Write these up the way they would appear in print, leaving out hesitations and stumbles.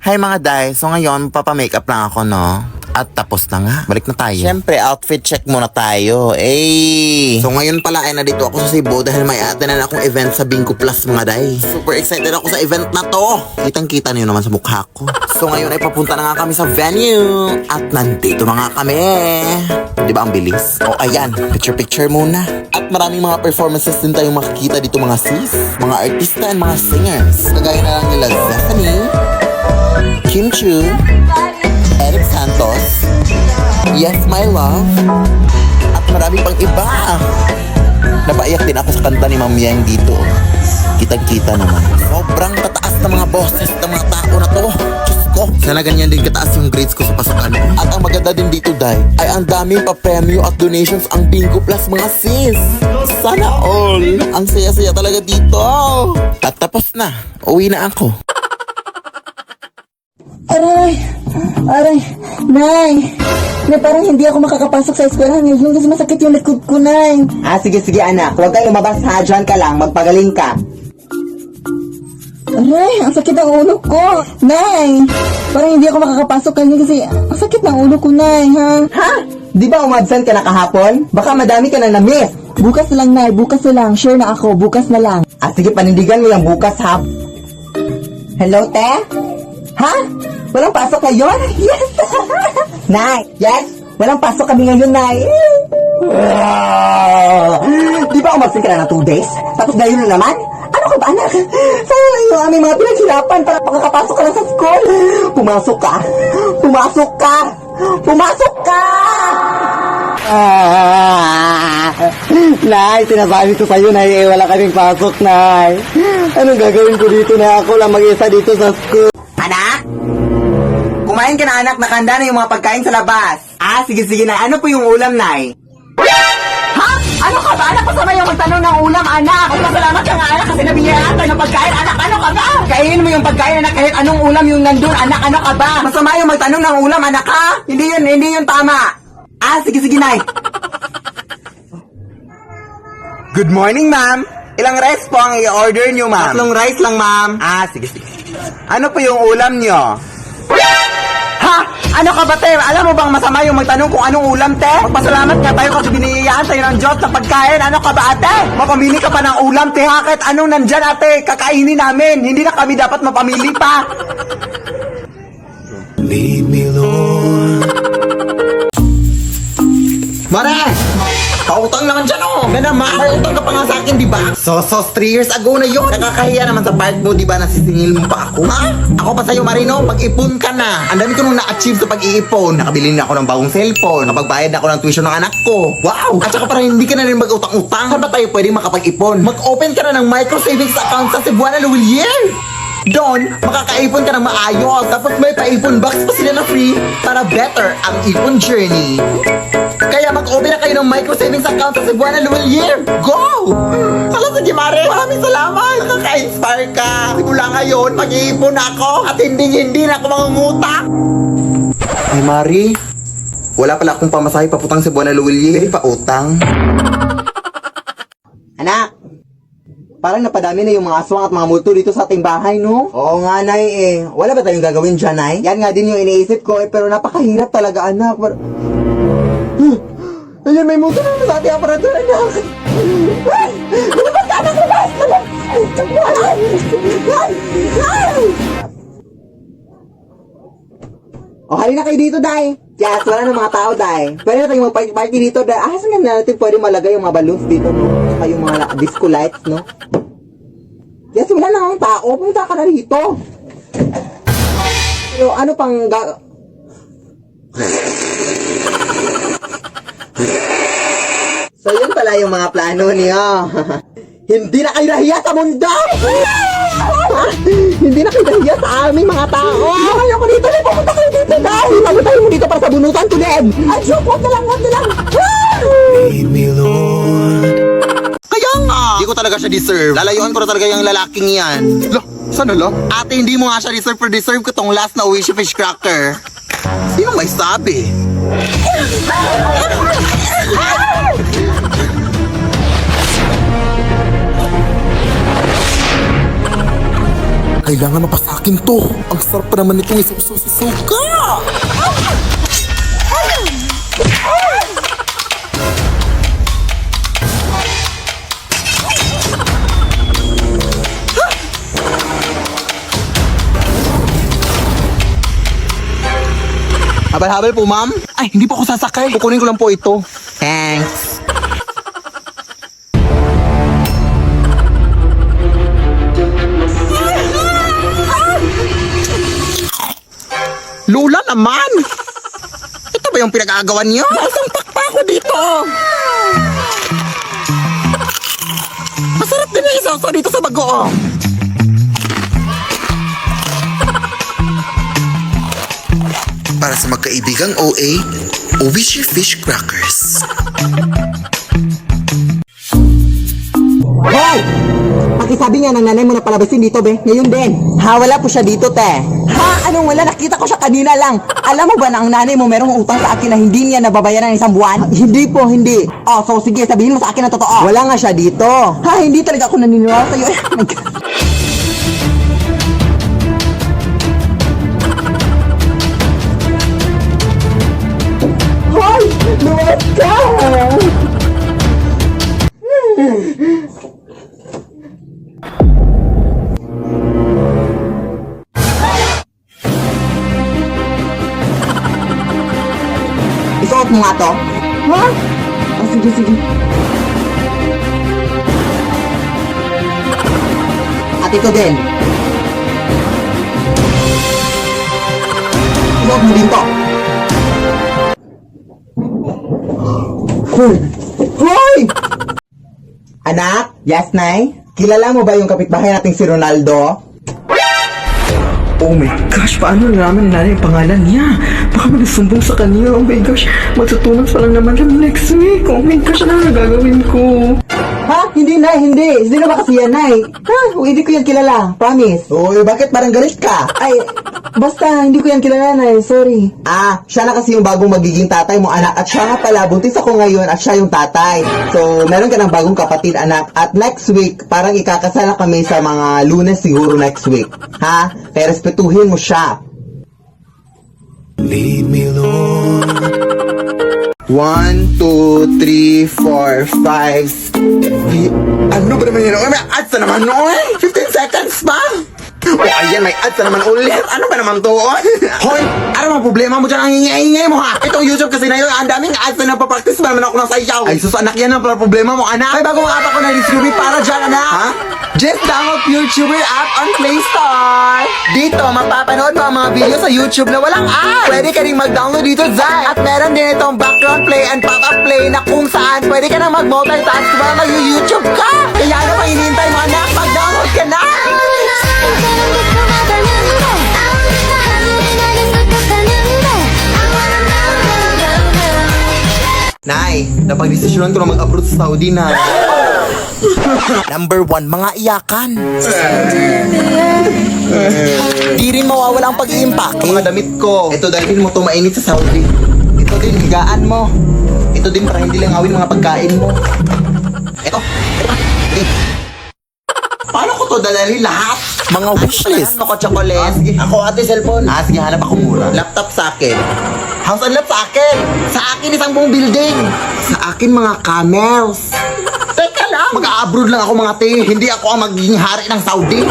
Hi mga day, so ngayon papamakeup lang ako no. At tapos na nga, balik na tayo. Siyempre, outfit check muna tayo. So ngayon pala ay nandito ako sa Cebu dahil may atin na akong event sa Bingo Plus mga day. Super excited ako sa event na to. Kitang-kita niyo naman sa mukha ko. So ngayon ay papunta na nga kami sa venue. At nandito na nga kami. Di ba ang bilis? O ayan, picture muna. At maraming mga performances din tayong makikita dito mga sis, mga artista and mga singers. Kagaya na lang nila Zethany, Kim Chu, Eric Santos, Yes My Love, at marami pang iba. Napaiyak din ako sa kanta ni Ma'am Yang dito. Kitang-kita naman. Sobrang tataas na mga boses ng mga tao na to. Diyos ko. Sana ganyan din kataas yung grades ko sa pasokan. At ang maganda din dito, Day, ay ang daming pa-premyo at donations ang Bingo Plus mga sis. Sana all. Ang saya-saya talaga dito. At tapos na. Uwi na ako. Aray, Nay, parang hindi ako makakapasok sa eskwelahan ngayon kasi masakit yung likod ko, Nay. Sige anak, huwag kayo lumabas ha, dyan ka lang, magpagaling ka. Aray, ang sakit ng ulo ko, Nay. Parang hindi ako makakapasok ngayon kasi ang sakit ng ulo ko, Nay, ha? Ha? Di ba umabsent ka na kahapon? Baka madami ka na na-miss. Bukas na lang, Nay, bukas na lang. Sure na ako, bukas na lang. Sige, panindigan mo yung bukas ha. Hello, te? Ha? Walang pasok ngayon? Yes! Nay, yes? Walang pasok kami ngayon, Nay. Di ba umabsent ka na ng 2 days? Tapos ngayon na naman? Ano ka ba, anak? Sayang yung aming mga pinaghirapan para makakapasok ka na sa school. Pumasok ka! Pumasok ka! Pumasok ka! Nay, sinasabi ko sa'yo, Nay, wala kaming pasok, Nay. Anong gagawin ko dito na ako lang mag-isa dito sa school? Anak? Kumain ka na, anak. Nakahanda na yung mga pagkain sa labas. Sige, Nay. Ano po yung ulam, Nay? Ha? Ano ka ba, anak? Masama yung magtanong ng ulam, anak. Masalamat ka nga, anak, kasi nabiyayaan tayo ng pagkain. Anak, ano ka ba? Kainin mo yung pagkain, anak, kahit anong ulam yung nandun. Anak, ano ka ba? Masama yung magtanong ng ulam, anak, ha? Hindi yun tama. Sige, Nay. Good morning, ma'am. Ilang rice po ang i-order nyo, ma'am? 3 rice lang, ma'am. Sige. Ano po yung ulam nyo? Ha? Ano ka ba, te? Alam mo bang masama yung magtanong kung anong ulam, te? Magpasalamat nga tayo kasi biniyayaan tayo ng Diyos sa pagkain. Ano ka ba, ate? Mapamili ka pa ng ulam, te, ha? Kahit anong nandyan, ate, kakainin namin. Hindi na kami dapat mapamili pa. Lead me, Lord. Mare! Pautang naman dyan, oh! Na naman, may utang ka pa nga sa akin, di ba? 3 years ago na yun. Nakakahiya naman sa part mo, di ba? Nasisingil mo pa ako, ha? Ako pa sa'yo, Marino, pag-ipon ka na. Ang dami ko nung na-achieve sa pag-iipon. Nakabili na ako ng bagong cellphone. Nakapagbayad na ako ng tuition ng anak ko. Wow! At saka parang hindi ka na rin mag-utang-utang. Saan ba tayo pwedeng makapag-ipon? Mag-open ka na ng micro savings account sa Cebuana Luwilier. Doon, makakaipon ka ng maayos. Tapos may pa-ipon box pa sila na free para better ang ipon journey. Kaya mag-open na kayo ng micro savings account sa Cebuana Luwilier. Go! Sige, Mare. Maraming salamat. Nakaka-inspire ka. Simula ngayon, mag-iipon ako at hindi na ako mangungutang. Ay, Mari. Wala pala akong pamasahe paputang Cebuana Luwilier. Pautang. Anak, parang napadami na yung mga aswang at mga multo dito sa ating bahay, no? Oo nga, Nay, wala ba tayong gagawin dyan, Nay? Yan nga din yung iniisip ko, pero napakahirap talaga, anak. Ayan, may multo na sa ating aparatur, anak. Ay! Lumabas ka, anak! Lumabas! Halina kayo dito, Day. Yes, wala ng mga tao, Day. Pwede na tayong mag-party dito, Day. Saan na natin pwede malagay yung mga balloons dito, no? Saka yung mga disco lights, no? Yes, wala na ang tao. Pumunta ka na rito. Pero ano pang So, yun pala yung mga plano niyo. Hindi na kayo nahiya sa mundo! Hindi na kayo nahiya sa aming mga tao! Ayoko dito! Pumunta kayo dito, Day! Pagpunta mo dito para sa bunutan to them! Ay, joke! Huwag na lang! Lead me, Lord. Kaya nga! Hindi ko talaga siya deserve. Lalayuan ko na talaga yung lalaking yan. Sana lo? Ate, hindi mo nga siya deserve, pero deserve ko tong last na Wishy Fish Cracker. Sino may sabi? Kailangan mapasakin to. Ang sarap pa naman nitong isuso sa suka. Habal-habal po, ma'am. Ay, hindi po ako sasakay. Kukunin ko lang po ito. Thanks. Lola naman! Ito ba yung pinag-aagawan niyo? Basang pakpa ko dito! Masarap din yung isaw dito sa bago. Para sa magkaibigang OA, Owishi Fish Crackers. Hoy! Pakisabi nga ng nanay mo na palabasin dito, be. Ngayon din. Ha, wala po siya dito, te. Ha? Anong wala? Nakita ko siya kanina lang. Alam mo ba na ang nanay mo merong utang sa akin na hindi niya nababayaran ng isang buwan? Hindi po, hindi. Oh, so sige, sabihin mo sa akin ang totoo. Wala nga siya dito. Ha, hindi talaga ako naniniwala sa'yo. Oh my God. Hoy! Lumabas ka! Isuot mo nga to? Ha? Oh, sige, sige. At ito din. Isuot mo din to. Hoy! Hoy! Anak? Yes, Nay? Kilala mo ba yung kapitbahay nating si Ronaldo? Oh my gosh, paano naman nanay ang pangalan niya? Baka magsumbong sa kanya. Oh my gosh, magtutunan pa lang naman kami next week. Oh my gosh, ano na gagawin ko? Ha? Hindi, Nay, hindi. Sino ba kasi yan, Nay? Ha? Hindi ko yan kilala. Promise. Uy, bakit parang galit ka? Ay, basta, hindi ko yan kilala, Nay. Sorry. Ah, siya na kasi yung bagong magiging tatay mo, anak. At siya nga pala, buntis ako ngayon at siya yung tatay. So, meron ka ng bagong kapatid, anak. At next week, parang ikakasal na kami sa mga Lunes siguro next week. Ha? Kaya respetuhin mo siya. Lead me, Lord. 1, 2, 3, 4, 5. Ano ba naman yun? May ads na naman noon. 15 seconds pa. O ayan, may ads na naman ulit. Ano ba naman to? Hoy, ano mga problema mo dyan? Ang ingay-ingay mo ha. Itong YouTube kasi na yun, ang daming ads na napapractice pa naman ako ng sayaw. Ay sus, anak, yan ang problema mo, anak. Ay, bagong app ako na distribute para dyan, anak. Ha? Just download YouTuber app on Play Store. Dito, mapapanood mo ang mga video sa YouTube na walang ads. Pwede ka rin mag-download dito, Zai. At meron din itong background play and pop-up play na kung saan pwede ka na mag-multitask kung mag-YouTube ka. Kaya ano pa hinihintay mo, anak? Mag-download ka na! Nay, napag-desisyonan ko na mag-abroad sa Saudi na. Number 1, mga iyakan. Di rin mawawala ang pag-iimpake. Mga damit ko. Ito dahil mo to mainit sa Saudi. Ito din, higaan mo. Ito din para hindi lang awin mga pagkain mo. Ito. Paano ko to dadalhin lahat? Mga wishlist. Ano ko chocolate? Sige. Ako ate cellphone. Sige, hanap ako mura. Laptop sa akin. House and lot sa akin. Sa akin isang buong building. Sa akin mga camels. Teka lang. Mag-a-abroad lang ako mga te. Hindi ako ang magiging hari ng Saudi.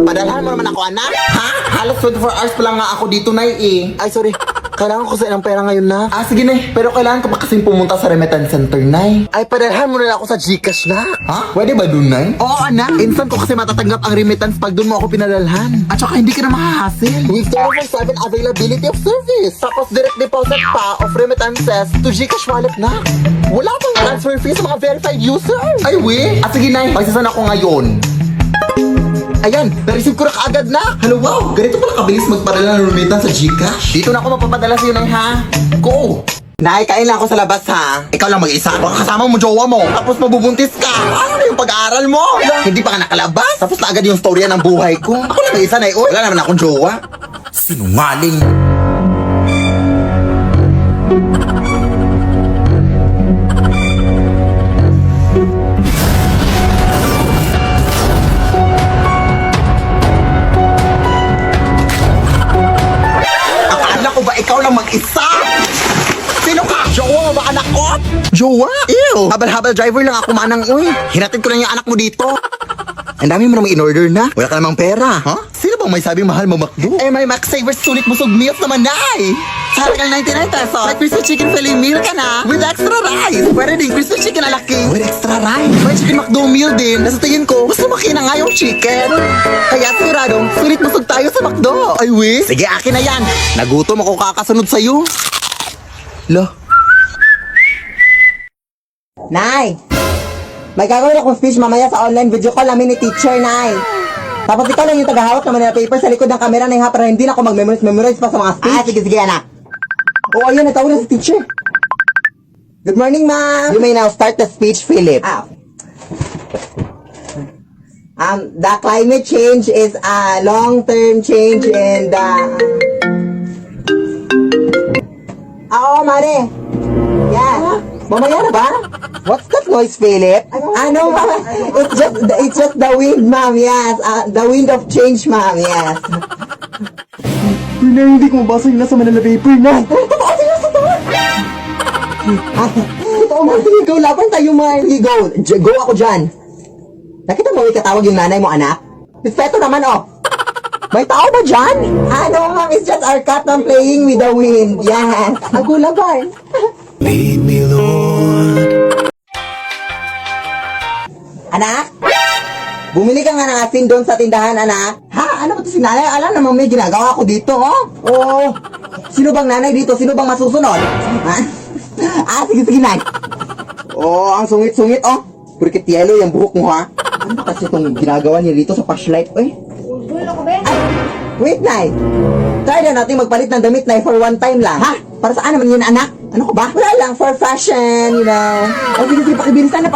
Padalhan mo naman ako, anak. Ha? Halos 24 hours pa lang nga ako dito, Nay, eh. Ay, sorry. Kailangan ko sa ilang pera ngayon na. Sige, Nay. Pero kailangan ko pa kasing pumunta sa remittance center, Nay. Ay, padalhan mo na ako sa Gcash na. Ha? Pwede ba dun, Nay? Oo, anak. Instant ko kasi matatanggap ang remittance pag dun mo ako pinadalhan. At saka hindi ka na mahahassle. With 24/7 availability of service. Tapos direct deposit pa of remittances to Gcash wallet na. Wala pang transfer fee sa mga verified users. Ay, we? Sige, Nay. Magsasan ako ngayon. Ayan, na-receive ko na kaagad na. Hello, wow. Ganito pala kabilis magpadala ng remittance sa Gcash. Dito na ako mapapadala sa'yo, Nay, ha? Go! Nay, kain lang ako sa labas, ha? Ikaw lang mag-isa. Baka kasama mo jowa mo. Tapos mabubuntis ka. Ano na yung pag-aaral mo? Hindi pa ka nakalabas. Tapos na agad yung storya ng buhay ko. Ako lang mag-isa, Nay. Wala naman akong jowa. Sinungaling. Jowa? Ew! Habal-habal driver lang ako manang, uy. Hinatid ko lang yung anak mo dito. Ang dami mo namang in-order na. Wala ka namang pera. Huh? Sino bang may sabing mahal mo McDo? Eh, may Max Savers sulit busog meals naman na eh. Sa halagang 99 pesos, may crispy chicken fillet meal ka na with extra rice. Pwede din crispy chicken na laki with extra rice. May chicken McDo meal din. Nasa tingin ko, mas lumaki na nga yung chicken. Kaya siguradong, sulit busog tayo sa McDo. Ay, wait. Sige, akin na yan. Nagutom ako kakasunod sa'yo. Lo. Nay! May gagawin akong speech mamaya sa online video call namin ni teacher, Nay. Tapos ikaw lang yung tagahawak ng Manila paper sa likod ng camera, Nay, ha, para hindi na ako mag-memorize pa sa mga speech. Sige, anak. Oo, ayun, natawag na si teacher. Good morning, ma'am. You may now start the speech, Philip. The climate change is a long-term change in the... Oo, Mare. Yeah. Mamaya na ba? What's that noise, Philip? Ano, ma'am? It's just the wind, ma'am. Yes. The wind of change, ma'am. Yes. Nay, hindi ko mabasa yung nasa Manila paper, Nay. Totoo, ma'am. Sige, go. Laban tayo, ma'am. Go. Go ako dyan. Nakita mo, may katawag yung nanay mo, anak? Respeto naman, oh. May tao ba dyan? Ano, ma'am? It's just our cat na playing with the wind. Yes. Ako laban. Lead me, Lord. Anak? Bumili ka nga ng asin doon sa tindahan, anak. Ha? Ano ba ito si nanay? Alam naman may ginagawa ko dito, oh. Oo. Sino bang nanay dito? Sino bang masusunod? Ha? Sige, nay. Oh, ang sungit-sungit, oh. Purkit yellow yung buhok mo, ha? Ano kasi itong ginagawa niya dito sa flashlight, eh? Ay, wait, nay. Try na natin magpalit ng damit, nay, for one time lang. Ha? Para saan naman yun, anak? Ano ko ba? Wala lang, for fashion, you know. Oh, sige, pakibilisan.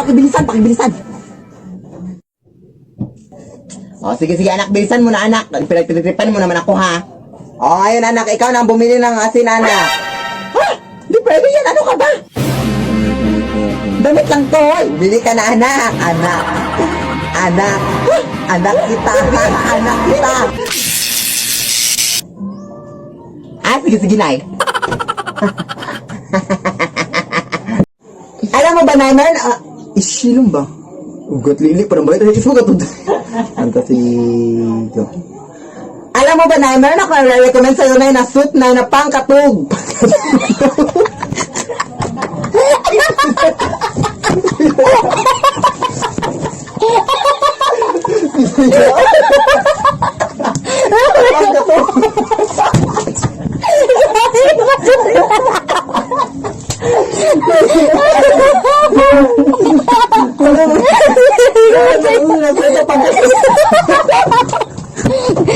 Oh, sige, anak, bilisan mo na, anak. Pinagtritripan mo naman ako, ha? Oh, ayun, anak, ikaw na ang bumili ng asin, anak. Ha? Di pwede yan, ano ka ba? Damit lang to, bili ka na, anak. Anak kita. Sige, nay. Alam mo ba, Nay, Isilong ba? Ugat lili, parang balit na ito gatod. Fantasy... Alam mo ba, Nay, meron ako recommend sa'yo, Nay, na suit, Nay, na pangkatog.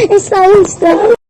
Está.